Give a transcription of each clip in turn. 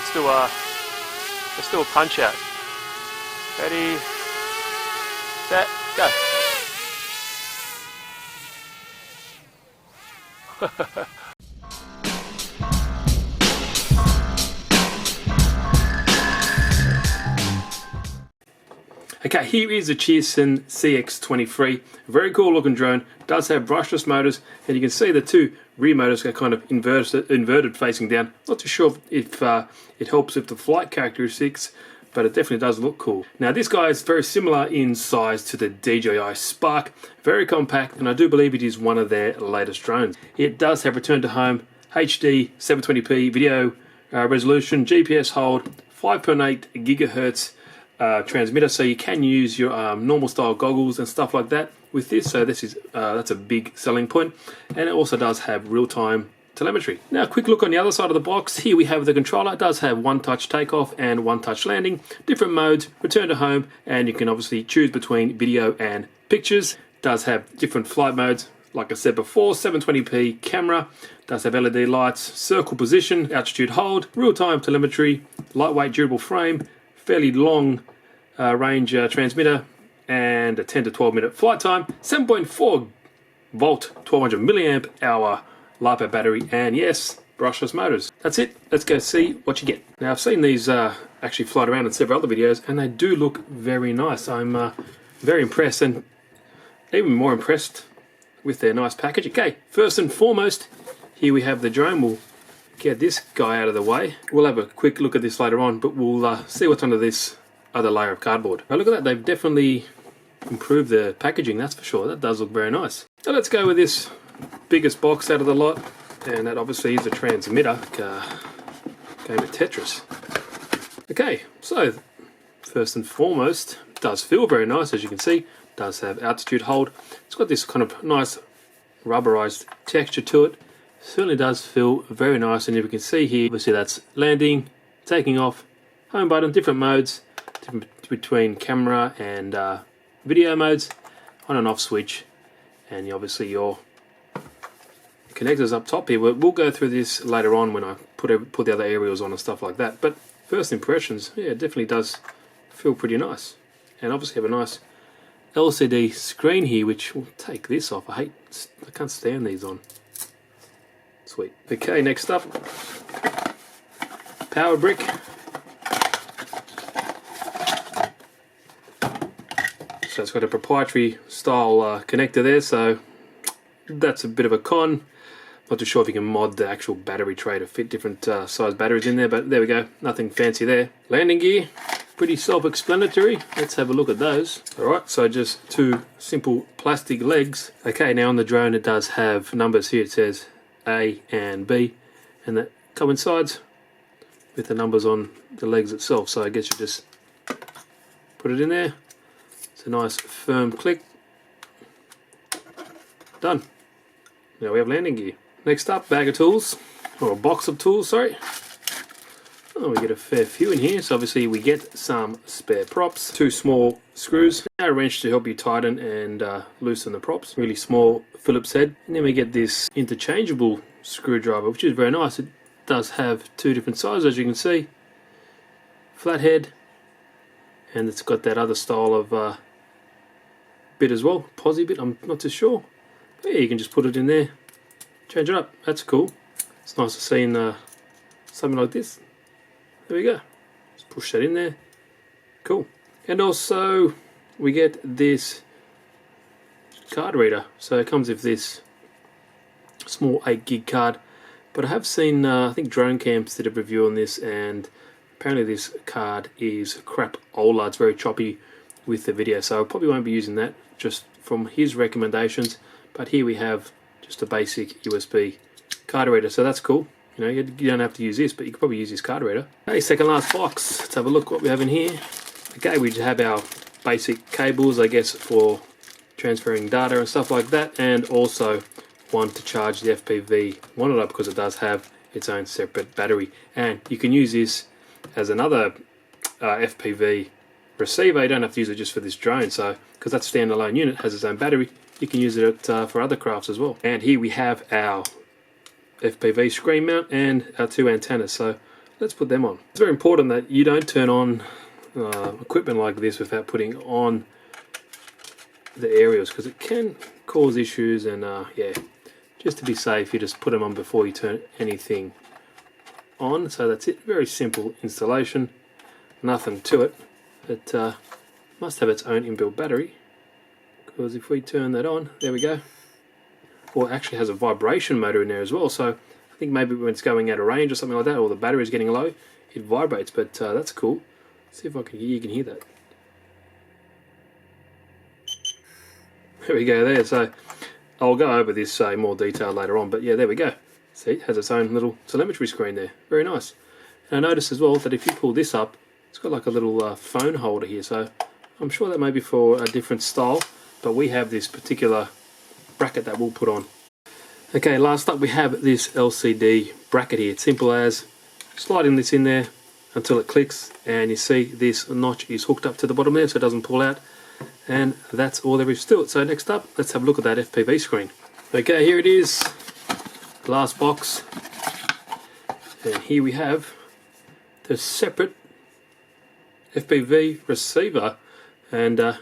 let's do a punch out. Ready, set, go. Okay, here is the Cheerson CX-23. Very cool looking drone. Does have brushless motors, and you can see the two rear motors are kind of inverted facing down. Not too sure if it helps with the flight characteristics, but it definitely does look cool. Now this guy is very similar in size to the DJI Spark. Very compact, and I do believe it is one of their latest drones. It does have return to home, HD 720p video resolution, GPS hold, 5.8 GHz transmitter, so you can use your normal style goggles and stuff like that with this. So this is that's a big selling point, and it also does have real-time telemetry. Now a quick look on the other side of the box. Here we have the controller. It does have one-touch takeoff and one-touch landing, different modes, return to home, and you can obviously choose between video and pictures. It does have different flight modes. Like I said before, 720p camera, does have LED lights, circle position, altitude hold, real-time telemetry, lightweight durable frame, fairly long range transmitter, and a 10 to 12 minute flight time, 7.4 volt 1200 milliamp hour LiPo battery, and yes, brushless motors. That's it. Let's go see what you get. Now I've seen these actually fly around in several other videos, and they do look very nice. I'm very impressed, and even more impressed with their nice package. Okay, first and foremost, here we have the drone. We'll get this guy out of the way. We'll have a quick look at this later on, but we'll see what's under this other layer of cardboard. Now look at that, they've definitely improved the packaging, that's for sure. That does look very nice. So let's go with this biggest box out of the lot, and that obviously is a transmitter. Game of Tetris. Okay, so first and foremost, it does feel very nice, as you can see. It does have altitude hold. It's got this kind of nice rubberized texture to it. Certainly does feel very nice, and if you can see here, obviously that's landing, taking off, home button, different modes, between camera and video modes, on and off switch, and obviously your connectors up top here. We'll go through this later on when I put the other aerials on and stuff like that, but first impressions, yeah, it definitely does feel pretty nice. And obviously have a nice LCD screen here, which will take this off. I can't stand these on. Sweet. Okay, next up, power brick. So it's got a proprietary style connector there, so that's a bit of a con. Not too sure if you can mod the actual battery tray to fit different size batteries in there, but there we go, nothing fancy there. Landing gear, pretty self-explanatory. Let's have a look at those. Alright, so just two simple plastic legs. Okay, now on the drone it does have numbers here. It says A and B, and that coincides with the numbers on the legs itself, so I guess you just put it in there. It's a nice firm click. Done. Now we have landing gear. Next up, bag of tools, or a box of tools, sorry. Oh, we get a fair few in here, so obviously we get some spare props, two small screws, a wrench to help you tighten and loosen the props, really small Phillips head, and then we get this interchangeable screwdriver, which is very nice. It does have two different sizes, as you can see, flathead, and it's got that other style of bit as well, posi bit, I'm not too sure. But yeah, you can just put it in there, change it up, that's cool. It's nice to see in something like this. There we go, just push that in there, cool. And also we get this card reader, so it comes with this small 8 gig card, but I have seen I think Drone Camps did a review on this, and apparently this card is crap ola. It's very choppy with the video, so I probably won't be using that just from his recommendations. But here we have just a basic USB card reader, so that's cool. You know, you don't have to use this, but you could probably use this card reader. Okay, second last box. Let's have a look what we have in here. Okay, we just have our basic cables, I guess, for transferring data and stuff like that, and also one to charge the FPV monitor, because it does have its own separate battery, and you can use this as another FPV receiver. You don't have to use it just for this drone, so because that standalone unit has its own battery, you can use it for other crafts as well. And here we have our FPV screen mount and our two antennas, so let's put them on. It's very important that you don't turn on equipment like this without putting on the aerials, because it can cause issues, and yeah, just to be safe you just put them on before you turn anything on. So that's it, very simple installation, nothing to it. It must have its own inbuilt battery, because if we turn that on, there we go. Or it actually has a vibration motor in there as well, so I think maybe when it's going out of range or something like that, or the battery is getting low, it vibrates, but that's cool. Let's see if you can hear that. There we go there. So I'll go over this in more detail later on, but yeah, there we go. See, it has its own little telemetry screen there. Very nice. And I noticed as well that if you pull this up, it's got like a little phone holder here, so I'm sure that may be for a different style, but we have this particular bracket that we'll put on. Okay, last up we have this LCD bracket here. It's simple as sliding this in there until it clicks, and you see this notch is hooked up to the bottom there so it doesn't pull out, and that's all there is to it. So next up, let's have a look at that FPV screen. Okay, here it is, glass box, and here we have the separate FPV receiver, and there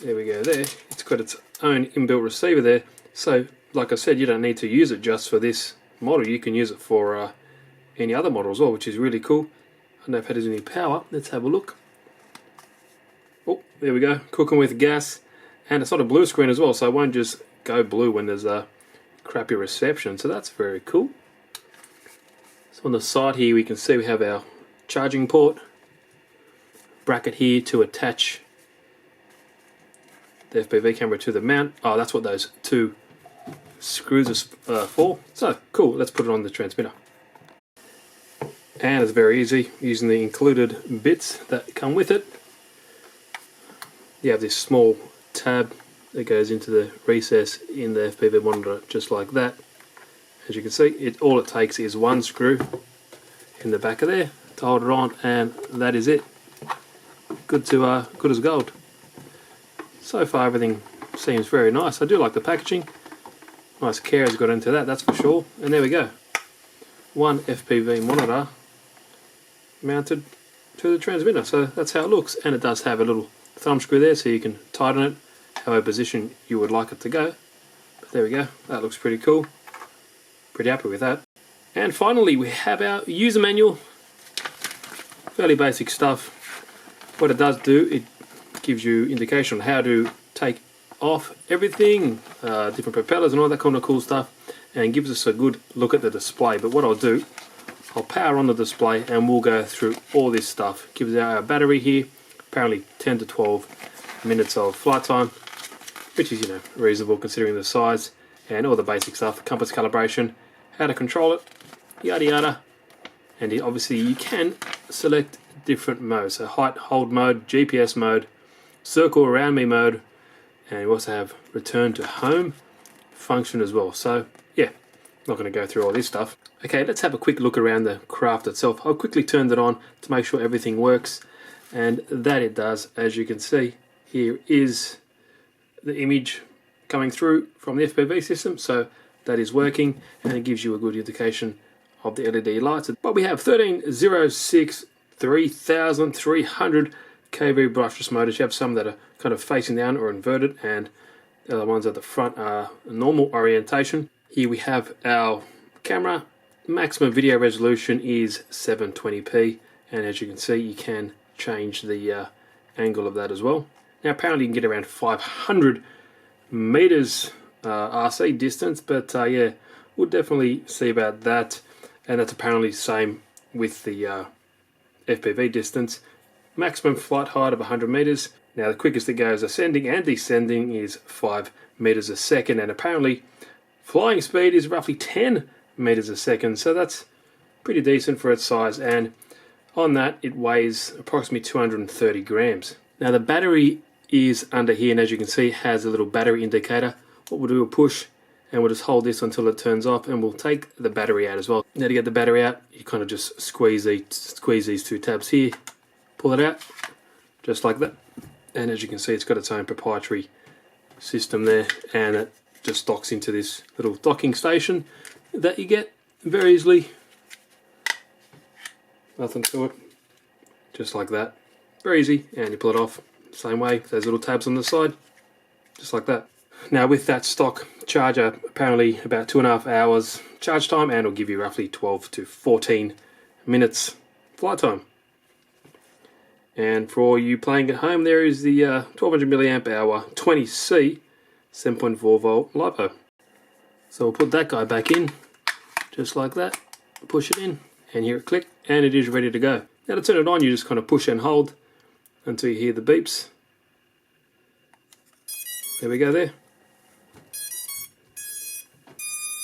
we go there. It's got its own inbuilt receiver there, so like I said, you don't need to use it just for this model. You can use it for any other model as well, which is really cool. I don't know if it has any power. Let's have a look. Oh, there we go, cooking with gas, and it's not a blue screen as well, so it won't just go blue when there's a crappy reception, so that's very cool. So on the side here we can see we have our charging port, bracket here to attach the FPV camera to the mount. Oh, that's what those two screws are for. So cool, let's put it on the transmitter. And it's very easy using the included bits that come with it. You have this small tab that goes into the recess in the FPV monitor, just like that. As you can see, all it takes is one screw in the back of there to hold it on, and that is it. Good as gold. So far everything seems very nice. I do like the packaging. Nice care has got into that, that's for sure. And there we go. One FPV monitor mounted to the transmitter. So that's how it looks. And it does have a little thumb screw there, so you can tighten it however position you would like it to go. But there we go. That looks pretty cool. Pretty happy with that. And finally we have our user manual. Fairly basic stuff. What it does do, it gives you indication on how to take off everything, different propellers and all that kind of cool stuff, and gives us a good look at the display. But what I'll do, I'll power on the display and we'll go through all this stuff. Gives out our battery here, apparently 10 to 12 minutes of flight time, which is, you know, reasonable considering the size, and all the basic stuff, compass calibration, how to control it, yada yada. And obviously you can select different modes, so height hold mode, GPS mode, circle around me mode, and you also have return to home function as well. So yeah, not going to go through all this stuff. Okay, let's have a quick look around the craft itself. I'll quickly turn it on to make sure everything works, and that it does. As you can see, here is the image coming through from the FPV system, so that is working, and it gives you a good indication of the LED lights. But we have 1306 3300 kV brushless motors. You have some that are kind of facing down or inverted, and the other ones at the front are normal orientation. Here we have our camera. Maximum video resolution is 720p, and as you can see, you can change the angle of that as well. Now apparently you can get around 500 meters RC distance, but yeah, we'll definitely see about that. And that's apparently the same with the FPV distance. Maximum flight height of 100 meters. Now the quickest it goes ascending and descending is 5 meters a second, and apparently flying speed is roughly 10 meters a second, so that's pretty decent for its size, and on that it weighs approximately 230 grams. Now the battery is under here, and as you can see, has a little battery indicator. What we'll do, we'll push and we'll just hold this until it turns off, and we'll take the battery out as well. Now to get the battery out, you kind of just squeeze these two tabs here, pull it out just like that, and as you can see, it's got its own proprietary system there, and it just docks into this little docking station that you get very easily nothing to it, just like that. Very easy, and you pull it off same way, those little tabs on the side, just like that. Now with that stock charger, apparently about 2.5 hours charge time, and it'll give you roughly 12 to 14 minutes flight time. And for all you playing at home, there is the 1200 milliamp hour 20C 7.4 volt LiPo. So we'll put that guy back in, just like that, push it in, and hear it click, and it is ready to go. Now to turn it on, you just kind of push and hold until you hear the beeps. There we go there.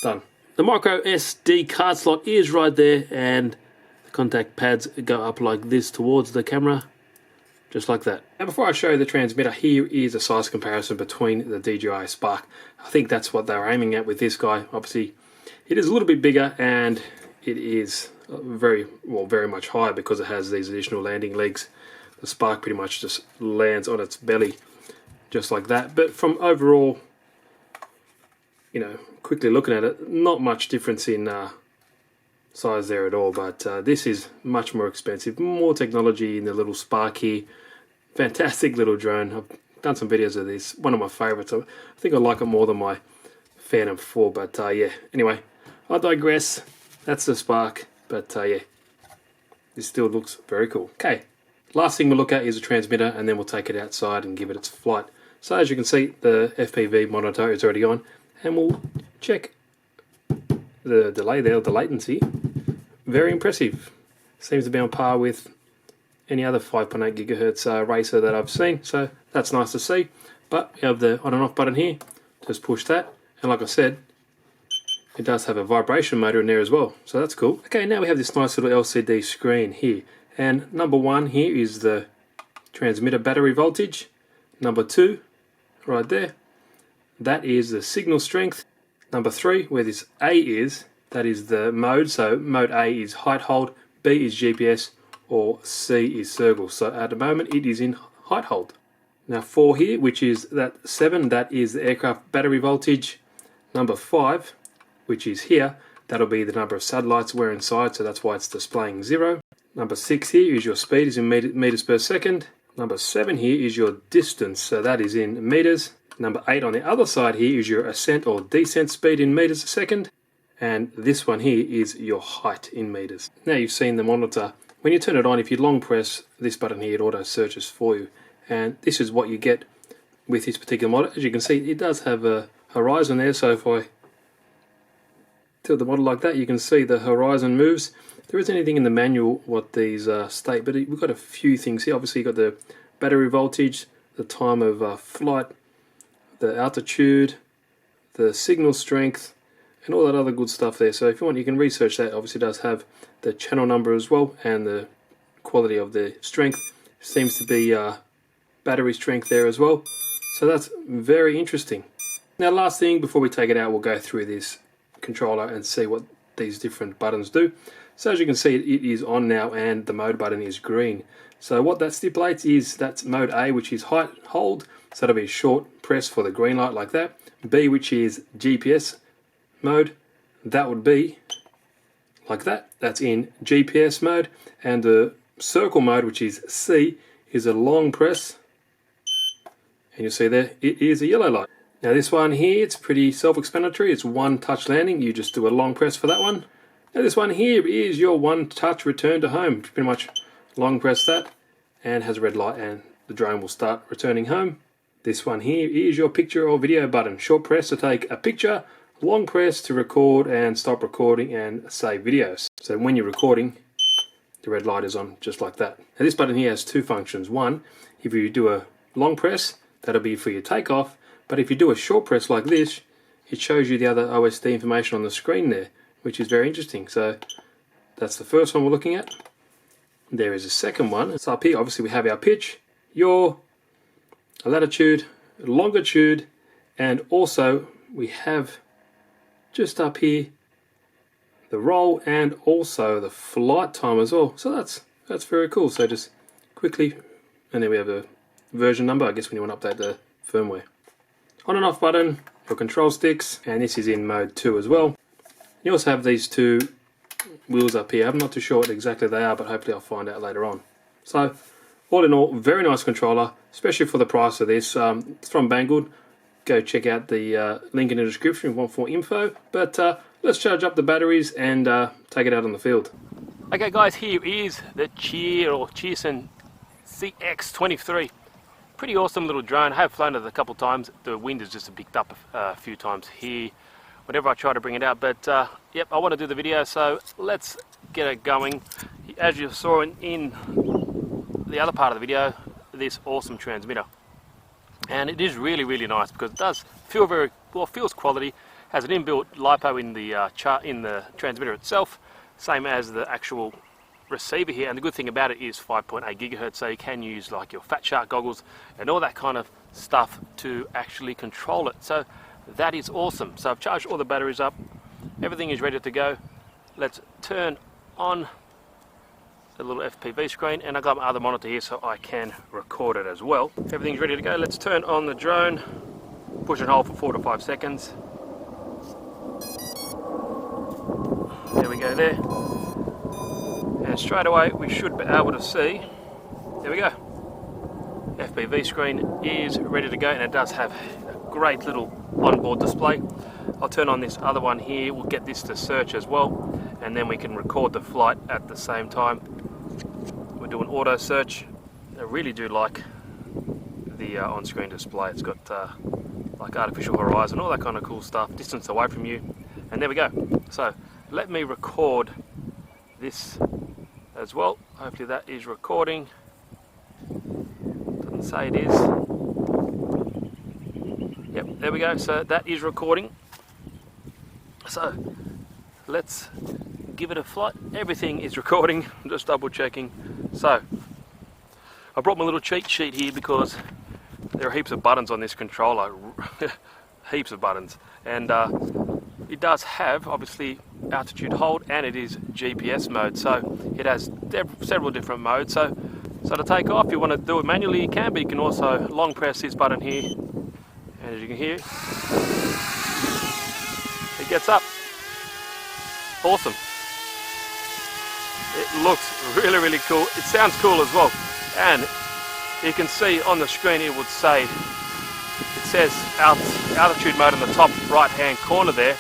Done. The micro SD card slot is right there, and the contact pads go up like this towards the camera, just like that. Now before I show you the transmitter, here is a size comparison between the DJI Spark. I think that's what they were aiming at with this guy. Obviously it is a little bit bigger, and it is very much higher because it has these additional landing legs. The Spark pretty much just lands on its belly, just like that. But from overall, you know, quickly looking at it, not much difference in size there at all. But this is much more expensive, more technology in the little Spark here. Fantastic little drone. I've done some videos of this, one of my favorites. I think I like it more than my Phantom 4, but yeah, anyway, I digress. That's the Spark, but yeah, this still looks very cool. Okay, last thing we'll look at is a transmitter, and then we'll take it outside and give it its flight. So as you can see, the FPV monitor is already on, and we'll check the delay there, the latency. Very impressive. Seems to be on par with any other 5.8 GHz racer that I've seen, so that's nice to see. But we have the on and off button here, just push that, and like I said, it does have a vibration motor in there as well, so that's cool. Okay, now we have this nice little LCD screen here, and number 1 here is the transmitter battery voltage. Number 2, right there, that is the signal strength. Number 3, where this A is, that is the mode, so mode A is height hold, B is GPS, or C is circle. So at the moment it is in height hold. Now 4 here, which is that 7, that is the aircraft battery voltage. Number 5, which is here, that'll be the number of satellites we're inside, so that's why it's displaying 0. Number 6 here is your speed, is in meters per second. Number 7 here is your distance, so that is in meters. Number 8 on the other side here is your ascent or descent speed in meters a second. And this one here is your height in meters. Now you've seen the monitor. When you turn it on, if you long press this button here, it auto searches for you. And this is what you get with this particular model. As you can see, it does have a horizon there, so if I tilt the model like that, you can see the horizon moves. There isn't anything in the manual what these state, but we've got a few things here. Obviously you've got the battery voltage, the time of flight, the altitude, the signal strength, and all that other good stuff there. So if you want, you can research that. Obviously it does have the channel number as well, and the quality of the strength. Seems to be battery strength there as well. So that's very interesting. Now last thing before we take it out, we'll go through this controller and see what these different buttons do. So as you can see, it is on now, and the mode button is green. So what that stipulates is that's mode A, which is height hold, so that'll be a short press for the green light like that. B, which is GPS mode, that would be like that. That's in GPS mode. And the circle mode, which is C, is a long press, and you'll see there it is a yellow light. Now this one here, it's pretty self-explanatory. It's one touch landing. You just do a long press for that one. Now this one here is your one touch return to home. Pretty much long press that, and has a red light, and the drone will start returning home. This one here is your picture or video button. Short press to take a picture, long press to record and stop recording and save videos. So when you're recording, the red light is on just like that. Now this button here has two functions. One, if you do a long press, that'll be for your takeoff. But if you do a short press like this, it shows you the other OSD information on the screen there, which is very interesting. So that's the first one we're looking at. There is a second one. It's up here. Obviously we have our pitch, yaw, latitude, longitude, and also we have just up here the roll and also the flight time as well. So that's very cool. So just quickly, and then we have a version number, I guess, when you want to update the firmware. On and off button, your control sticks, and this is in mode 2 as well. You also have these two wheels up here. I'm not too sure what exactly they are, but hopefully I'll find out later on. So all in all, very nice controller, especially for the price of this. It's from Banggood. Go check out the link in the description if you want more info. But let's charge up the batteries and take it out on the field. Okay guys, here is the Cheerson CX-23. Pretty awesome little drone. I have flown it a couple times. The wind has just picked up a few times here whenever I try to bring it out, but yep, I want to do the video, so let's get it going. As you saw in the other part of the video, this awesome transmitter, and it is really nice because it does feel very well, feels quality, has an inbuilt LiPo in the transmitter itself, same as the actual receiver here, and the good thing about it is 5.8 GHz, so you can use like your Fat Shark goggles and all that kind of stuff to actually control it. So that is awesome. So I've charged all the batteries up, everything is ready to go. Let's turn on the little FPV screen, and I've got my other monitor here so I can record it as well. Everything's ready to go. Let's turn on the drone, push and hold for 4 to 5 seconds. There we go there. And straight away we should be able to see, there we go, FPV screen is ready to go, and it does have a great little onboard display. I'll turn on this other one here, we'll get this to search as well, and then we can record the flight at the same time. We'll do an auto search. I really do like the on-screen display. It's got like artificial horizon, all that kind of cool stuff, distance away from you, and there we go. So let me record this as well. Hopefully that is recording. Doesn't say it is. Yep, there we go. So that is recording. So let's give it a flight. Everything is recording. I'm just double checking. So I brought my little cheat sheet here because there are heaps of buttons on this controller. Heaps of buttons. And it does have obviously altitude hold, and it is GPS mode, so it has several different modes. So to take off, you want to do it manually, you can, but you can also long press this button here, and as you can hear, it gets up. Awesome. It looks really cool. It sounds cool as well, and you can see on the screen it would say, it says altitude mode in the top right hand corner there.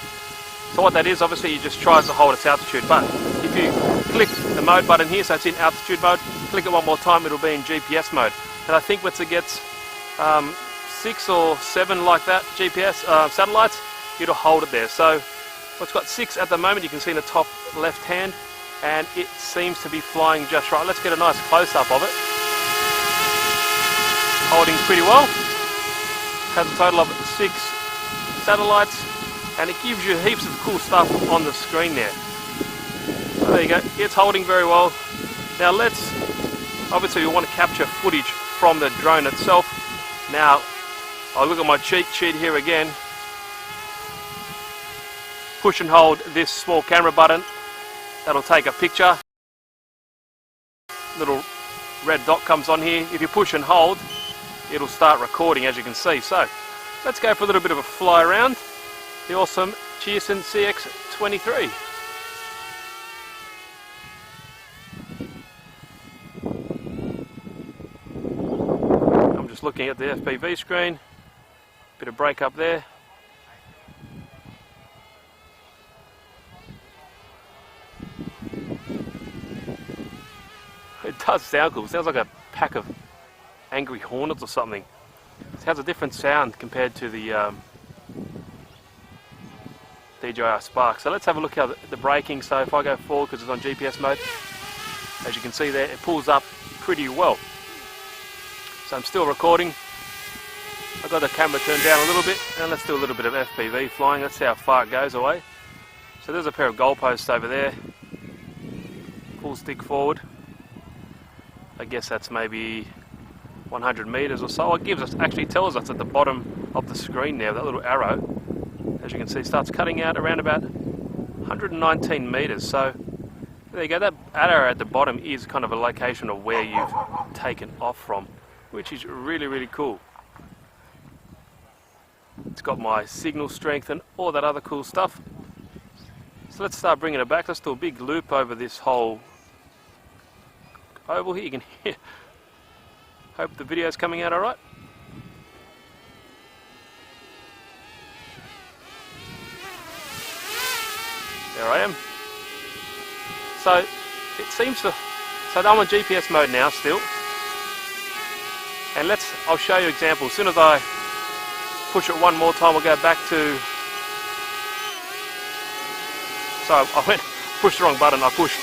So what that is, obviously it just tries to hold its altitude, but if you click the mode button here, so it's in altitude mode, click it one more time, it'll be in GPS mode. And I think once it gets 6 or 7 like that GPS satellites, it'll hold it there. So it's got 6 at the moment, you can see in the top left hand, and it seems to be flying just right. Let's get a nice close-up of it. Holding pretty well. Has a total of 6 satellites, and it gives you heaps of cool stuff on the screen there. So there you go, it's holding very well. Now obviously we want to capture footage from the drone itself. Now I'll look at my cheat sheet here again. Push and hold this small camera button, that'll take a picture. Little red dot comes on here. If you push and hold, it'll start recording, as you can see. So let's go for a little bit of a fly around the awesome Cheerson CX-23. I'm just looking at the FPV screen, bit of break up there. It does sound cool. It sounds like a pack of angry hornets or something. It has a different sound compared to the DJI Spark. So let's have a look at the braking. So if I go forward, because it's on GPS mode, as you can see there, it pulls up pretty well. So I'm still recording. I've got the camera turned down a little bit, and let's do a little bit of FPV flying. Let's see how far it goes away. So there's a pair of goalposts over there. Full stick forward. I guess that's maybe 100 meters or so. It gives us, actually tells us at the bottom of the screen there, that little arrow, as you can see, starts cutting out around about 119 meters. So there you go, that arrow at the bottom is kind of a location of where you've taken off from, which is really cool. It's got my signal strength and all that other cool stuff. So let's start bringing it back. Let's do a big loop over this whole oval here. You can hear. Hope the video's coming out alright. There I am. So it seems to. So I'm on GPS mode now still. And I'll show you an example. As soon as I push it one more time, we'll go back to. So I pushed the wrong button. I pushed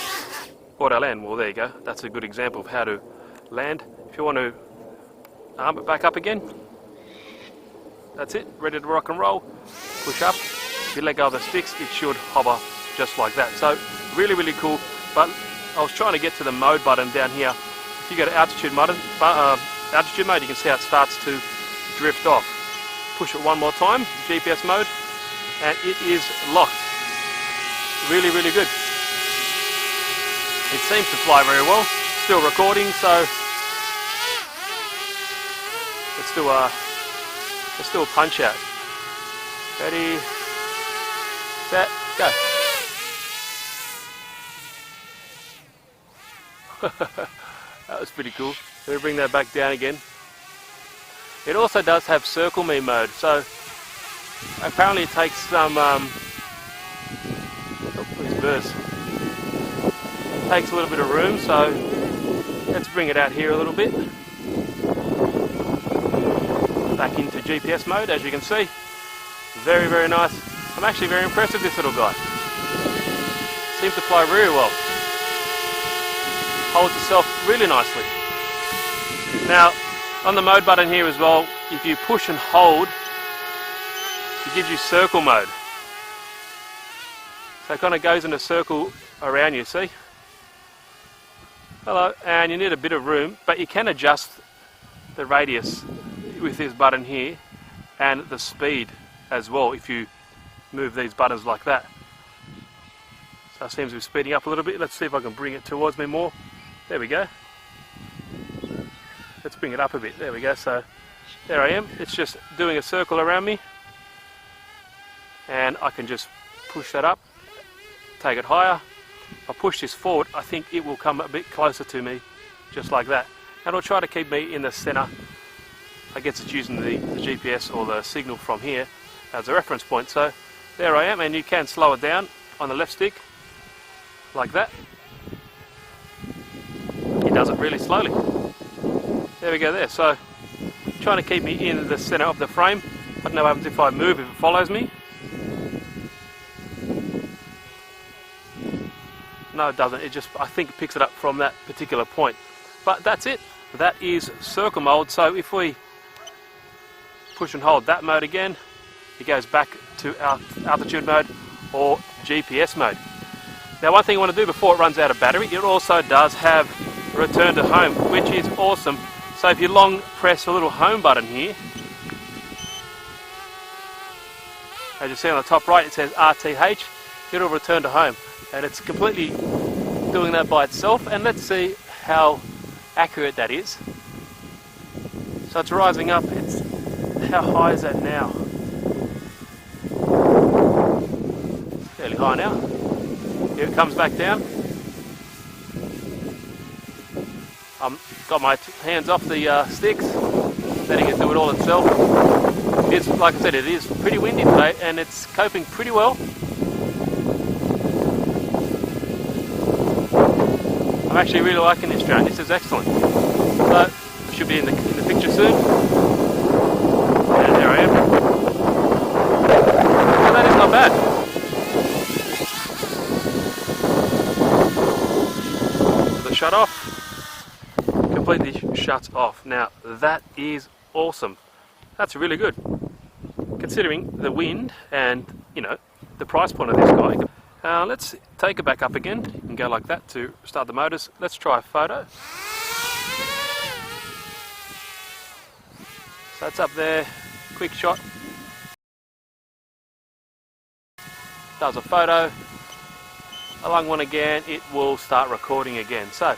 auto land. Well, there you go. That's a good example of how to land. If you want to arm it back up again, that's it. Ready to rock and roll. Push up. If you let go of the sticks, it should hover just like that. So really, really cool. But I was trying to get to the mode button down here. If you go to altitude mode, you can see how it starts to drift off. Push it one more time, GPS mode, and it is locked. Really, really good. It seems to fly very well. Still recording, so let's do a punch out. Ready, set, go. That was pretty cool. Let me bring that back down again. It also does have circle me mode, so apparently it takes some these birds. It takes a little bit of room, so let's bring it out here a little bit. Back into GPS mode, as you can see. Very, very nice. I'm actually very impressed with this little guy. Seems to fly really well. Holds itself really nicely. Now, on the mode button here as well, if you push and hold, it gives you circle mode. So it kind of goes in a circle around you, see? Hello, and you need a bit of room, but you can adjust the radius with this button here and the speed as well if you move these buttons like that. So it seems to be speeding up a little bit. Let's see if I can bring it towards me more. There we go. Let's bring it up a bit. There we go. So there I am. It's just doing a circle around me, and I can just push that up, take it higher. If I push this forward, I think it will come a bit closer to me, just like that. And it'll try to keep me in the center. I guess it's using the GPS or the signal from here as a reference point. So there I am, and you can slow it down on the left stick, like that. It does it really slowly. There we go there. So trying to keep me in the center of the frame. I don't know what happens if I move, if it follows me. No, it doesn't. It just, I think it picks it up from that particular point. But that's it. That is circle mode. So if we push and hold that mode again, it goes back to altitude mode or GPS mode. Now, one thing I want to do before it runs out of battery, it also does have return to home, which is awesome. So if you long press the little home button here, as you see on the top right, it says RTH, it'll return to home. And it's completely doing that by itself. And let's see how accurate that is. So it's rising up. How high is that now? Fairly high now. Here it comes back down. Got my hands off the sticks, letting it do it all itself. It's, like I said, it is pretty windy today, and it's coping pretty well. I'm actually really liking this drone. This is excellent. So I should be in the picture soon. And there I am. Well, that is not bad. The shut off. Completely shuts off. Now that is awesome. That's really good, considering the wind and, you know, the price point of this guy. Let's take it back up again and go like that to start the motors. Let's try a photo. So it's up there, quick shot. Does a photo. Along one again, it will start recording again. So I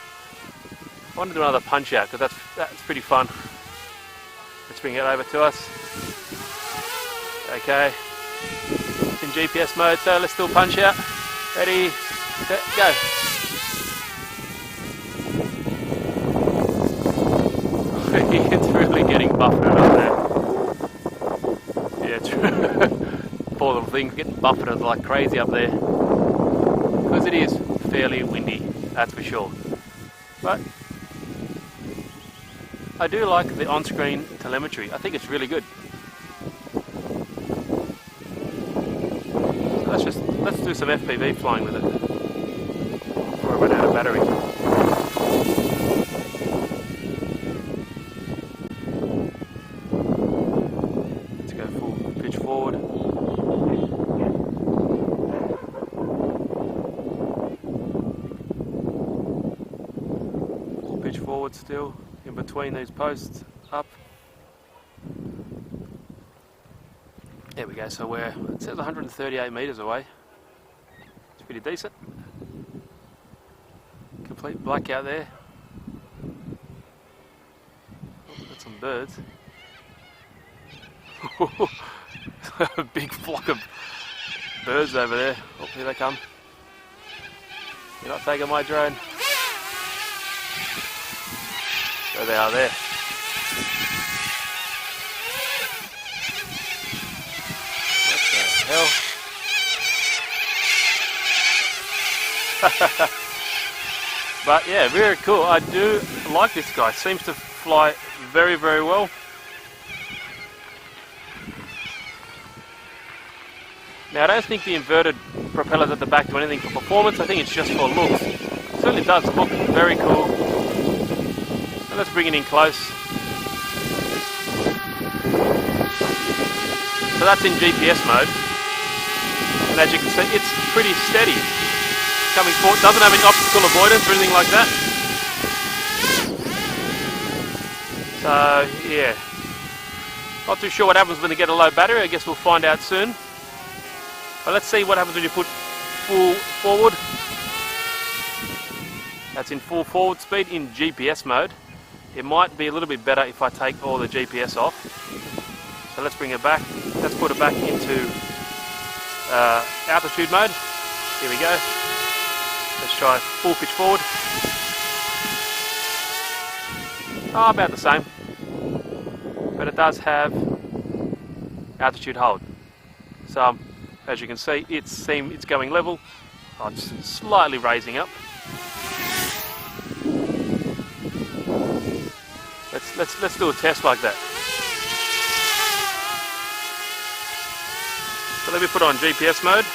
want to do another punch out because that's pretty fun. Let's bring it over to us. Okay, it's in GPS mode, so let's do a punch out. Ready, set, go. It's really getting buffeted up there. Yeah, poor little thing's getting buffeted like crazy up there. Because it is fairly windy, that's for sure. But I do like the on-screen telemetry. I think it's really good. So let's do some FPV flying with it before I run out of battery. Let's go full pitch forward. Full pitch forward still, in between these posts, up. There we go, so it says 138 metres away. It's pretty decent. Complete blackout there. Oh, got some birds. A big flock of birds over there. Oh, here they come. You're not taking my drone. There they are there. Hell. But yeah, very cool. I do like this guy. Seems to fly very, very well. Now I don't think the inverted propellers at the back do anything for performance. I think it's just for looks. It certainly does look very cool. So let's bring it in close. So that's in GPS mode. And as you can see, it's pretty steady. Coming forward, doesn't have any optical avoidance or anything like that. So, yeah. Not too sure what happens when they get a low battery. I guess we'll find out soon. But let's see what happens when you put full forward. That's in full forward speed in GPS mode. It might be a little bit better if I take all the GPS off. So let's bring it back. Let's put it back into altitude mode. Here we go. Let's try full pitch forward. Oh, about the same. But it does have altitude hold. So as you can see, it's going level. Oh, it's slightly raising up. Let's do a test like that. So let me put on GPS mode,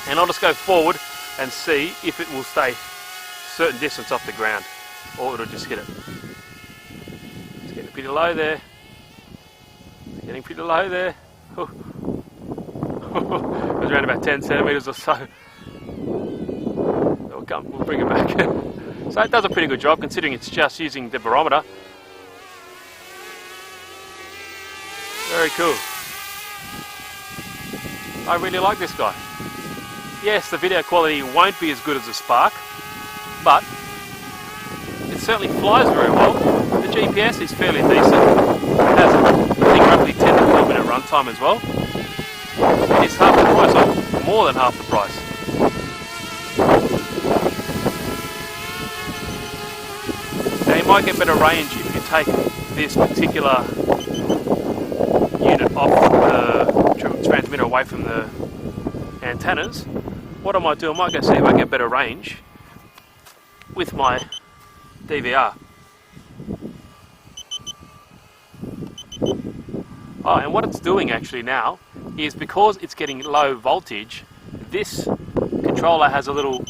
and I'll just go forward and see if it will stay a certain distance off the ground, or it'll just hit it. It's getting pretty low there. It's getting pretty low there. It was around about 10 centimeters or so. We'll bring it back. So it does a pretty good job considering it's just using the barometer. Very cool. I really like this guy. Yes, the video quality won't be as good as the Spark, but it certainly flies very well. The GPS is fairly decent. It has, I think, roughly 10 to 12 minute runtime as well. It's half the price, or more than half the price. Now you might get better range if you take this particular unit off the transmitter away from the antennas. What I might do, I might go see if I get better range with my DVR. Oh, and what it's doing actually now is, because it's getting low voltage, this controller has a little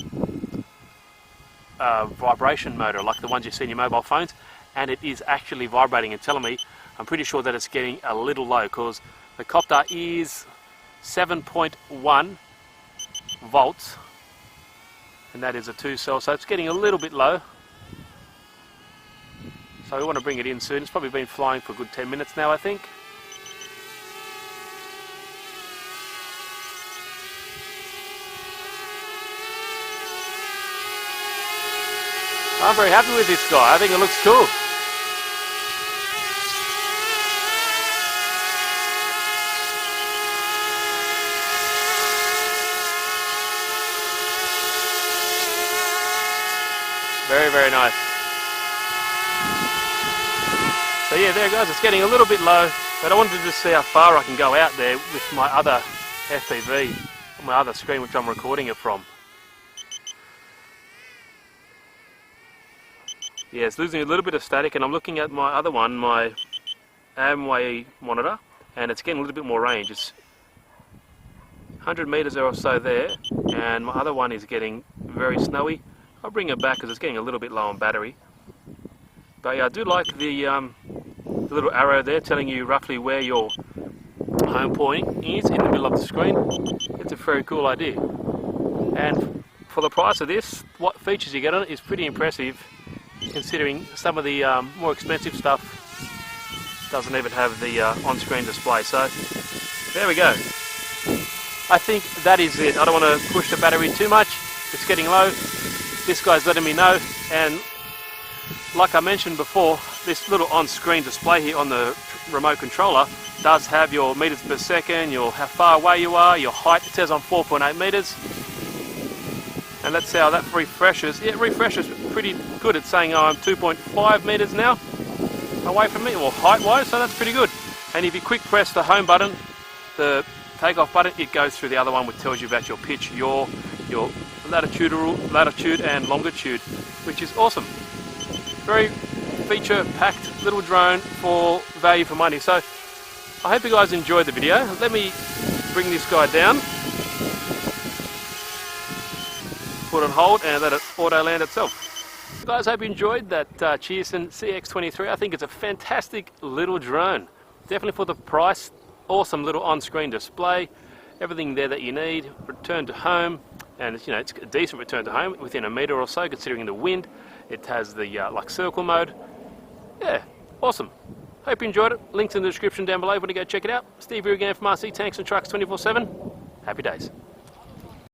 vibration motor like the ones you see in your mobile phones, and it is actually vibrating and telling me, I'm pretty sure that it's getting a little low, because the copter is 7.1 volts, and that is a 2-cell, so it's getting a little bit low. So we want to bring it in soon. It's probably been flying for a good 10 minutes now, I think. I'm very happy with this guy. I think it looks cool. Very, very nice. So yeah, there it goes. It's getting a little bit low, but I wanted to just see how far I can go out there with my other FPV, my other screen which I'm recording it from. Yeah, it's losing a little bit of static, and I'm looking at my other one, my Amway monitor, and it's getting a little bit more range. It's 100 meters or so there, and my other one is getting very snowy. I'll bring it back because it's getting a little bit low on battery. But yeah, I do like the little arrow there telling you roughly where your home point is in the middle of the screen. It's a very cool idea. And for the price of this, what features you get on it is pretty impressive, considering some of the more expensive stuff doesn't even have the on-screen display. So there we go. I think that is it. I don't want to push the battery too much. It's getting low. This guy's letting me know, and like I mentioned before, this little on-screen display here on the remote controller does have your meters per second, how far away you are, your height. It says on 4.8 meters. And let's see how that refreshes. Yeah, it refreshes pretty good. It's saying I'm 2.5 meters now away from me, or height-wise, so that's pretty good. And if you quick press the home button, the takeoff button, it goes through the other one, which tells you about your pitch, your latitude and longitude, which is awesome. Very feature-packed little drone for value for money. So I hope you guys enjoyed the video. Let me bring this guy down, put it on hold, and let it auto land itself. Guys, hope you enjoyed that Cheerson CX-23. I think it's a fantastic little drone. Definitely for the price. Awesome little on-screen display. Everything there that you need. Return to home, and it's a decent return to home within a meter or so, considering the wind. It has the like circle mode. Yeah, awesome. Hope you enjoyed it. Links in the description down below if you want to go check it out. Steve here again from RC Tanks and Trucks 24/7. Happy days.